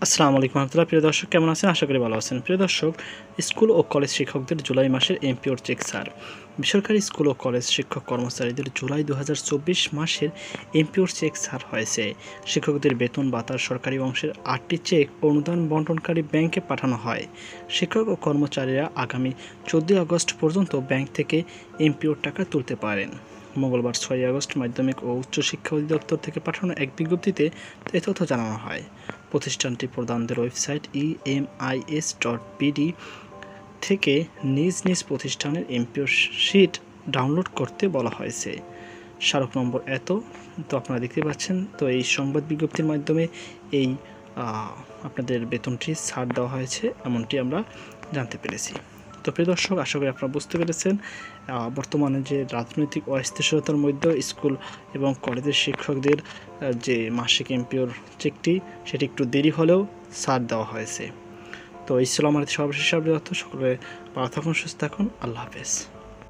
আসসালামু আলাইকুম রহমতুল্লাহ। প্রিয় দর্শক, কেমন আছেন? আশা করি ভালো আছেন। প্রিয় দর্শক, স্কুল ও কলেজ শিক্ষকদের জুলাই মাসের এমপিওর চেক স্যার। বেসরকারি স্কুল ও কলেজ শিক্ষক কর্মচারীদের জুলাই 2024 মাসের এমপিওর চেক স্যার হয়েছে। শিক্ষকদের বেতন ভাতার সরকারি অংশের 8টি চেক অনুদান বন্টনকারী ব্যাংকে পাঠানো হয়। শিক্ষক ও কর্মচারীরা আগামী 14 আগস্ট পর্যন্ত ব্যাংক থেকে এমপিওর টাকা তুলতে পারেন। মঙ্গলবার 6 আগস্ট মাধ্যমিক ও উচ্চশিক্ষা অধিদপ্তর থেকে পাঠানো এক বিজ্ঞপ্তিতে এ তথ্য জানানো হয়। প্রতিষ্ঠানটি প্রধানদের ওয়েবসাইট emis.bd থেকে নিজ নিজ প্রতিষ্ঠানের এমপিও শিট ডাউনলোড করতে বলা হয়েছে। স্মারক নম্বর তো আপনারা দেখতে পাচ্ছেন। তো এই সংবাদ বিজ্ঞপ্তির মাধ্যমে এই আপনাদের বেতনটি ছাড় দেওয়া হয়েছে, এমনটি আমরা জানতে পেরেছি। তো প্রিয় দর্শক, আশা করি আপনারা বুঝতে পেরেছেন বর্তমানে যে রাজনৈতিক অস্থিরতার মধ্যে স্কুল এবং কলেজের শিক্ষকদের যে মাসিক এমপিওর চেকটি সেটি একটু দেরি হলেও ছাড় দেওয়া হয়েছে। তো এই ছিল আমার সর্বশেষ আপডেট। সকলে ভালো থাকুন, সুস্থ থাকুন। আল্লাহ হাফেজ।